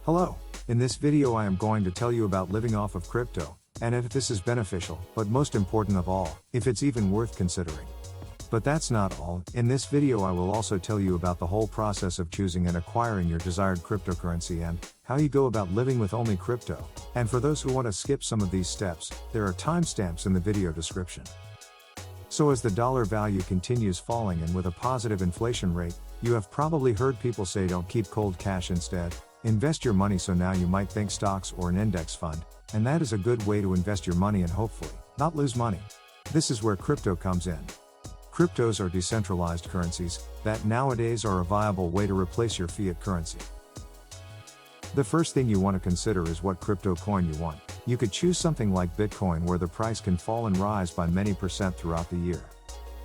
Hello. In this video I am going to tell you about living off of crypto, and if this is beneficial, but most important of all, if it's even worth considering. But that's not all. In this video I will also tell you about the whole process of choosing and acquiring your desired cryptocurrency and how you go about living with only crypto. And for those who want to skip some of these steps, there are timestamps in the video description. So as the dollar value continues falling and with a positive inflation rate, you have probably heard people say don't keep cold cash, instead invest your money. So now you might think stocks or an index fund, and that is a good way to invest your money and hopefully not lose money. This is where crypto comes in. Cryptos are decentralized currencies that nowadays are a viable way to replace your fiat currency. The first thing you want to consider is what crypto coin you want. You could choose something like Bitcoin, where the price can fall and rise by many percent throughout the year.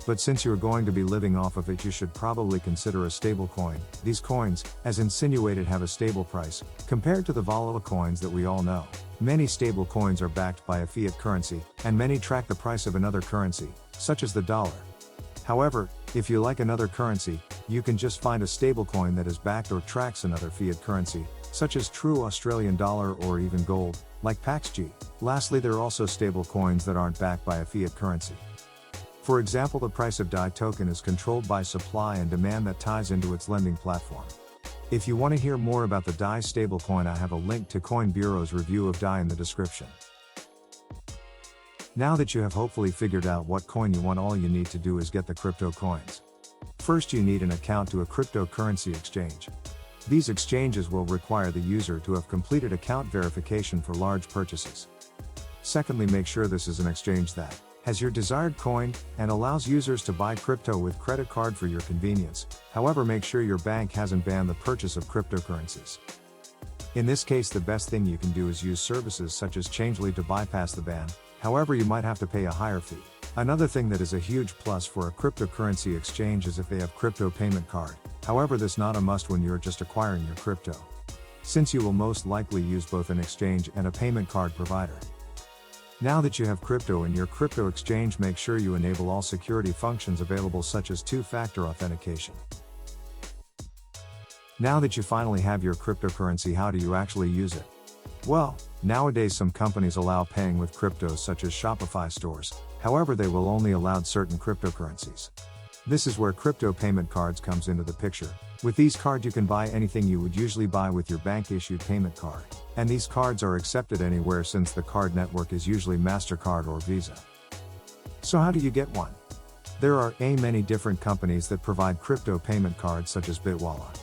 But since you're going to be living off of it, you should probably consider a stable coin. These coins, as insinuated, have a stable price, compared to the volatile coins that we all know. Many stable coins are backed by a fiat currency, and many track the price of another currency, such as the dollar. However, if you like another currency, you can just find a stable coin that is backed or tracks another fiat currency, such as true Australian dollar or even gold, like PrimeXBT. Lastly, there are also stable coins that aren't backed by a fiat currency. For example, the price of DAI token is controlled by supply and demand that ties into its lending platform. If you want to hear more about the DAI stablecoin, I have a link to Coin Bureau's review of DAI in the description. Now that you have hopefully figured out what coin you want, all you need to do is get the crypto coins. First, you need an account to a cryptocurrency exchange. These exchanges will require the user to have completed account verification for large purchases. Secondly, make sure this is an exchange that has your desired coin and allows users to buy crypto with credit card for your convenience. However, make sure your bank hasn't banned the purchase of cryptocurrencies. In this case, the best thing you can do is use services such as Changelly to bypass the ban. However, you might have to pay a higher fee. Another thing that is a huge plus for a cryptocurrency exchange is if they have crypto payment card. However, this is not a must when you're just acquiring your crypto, since you will most likely use both an exchange and a payment card provider. Now that you have crypto in your crypto exchange, make sure you enable all security functions available, such as two-factor authentication. Now that you finally have your cryptocurrency, how do you actually use it? Well, nowadays some companies allow paying with cryptos, such as Shopify stores. However, they will only allow certain cryptocurrencies. This is where crypto payment cards comes into the picture. With these cards you can buy anything you would usually buy with your bank-issued payment card. And these cards are accepted anywhere, since the card network is usually MasterCard or Visa. So how do you get one? There are many different companies that provide crypto payment cards, such as Bitwala.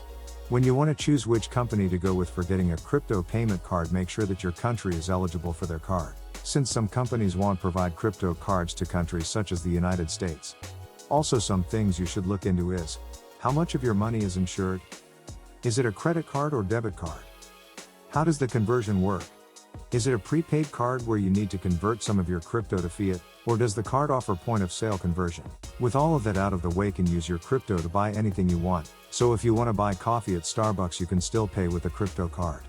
When you want to choose which company to go with for getting a crypto payment card, make sure that your country is eligible for their card, since some companies won't provide crypto cards to countries such as the United States. Also, some things you should look into is how much of your money is insured? Is it a credit card or debit card? How does the conversion work? Is it a prepaid card where you need to convert some of your crypto to fiat, or does the card offer point of sale conversion? With all of that out of the way, you can use your crypto to buy anything you want. So if you want to buy coffee at Starbucks, you can still pay with a crypto card.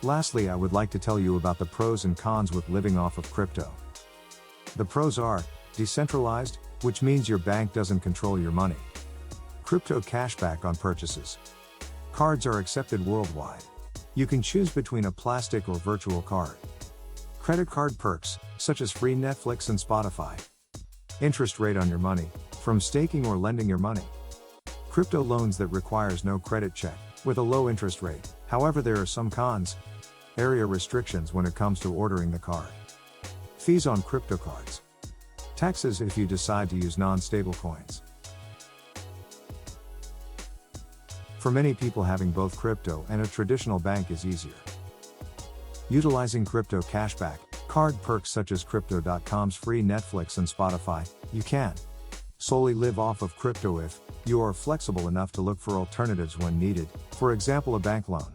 Lastly, I would like to tell you about the pros and cons with living off of crypto. The pros are decentralized, which means your bank doesn't control your money. Crypto cashback on purchases. Cards are accepted worldwide. You can choose between a plastic or virtual card. Credit card perks, such as free Netflix and Spotify. Interest rate on your money, from staking or lending your money. Crypto loans that requires no credit check, with a low interest rate. However, there are some cons. Area restrictions when it comes to ordering the card. Fees on crypto cards. Taxes if you decide to use non-stable coins. For many people, having both crypto and a traditional bank is easier. Utilizing crypto cashback card perks such as Crypto.com's free Netflix and Spotify, you can solely live off of crypto if you are flexible enough to look for alternatives when needed, for example a bank loan.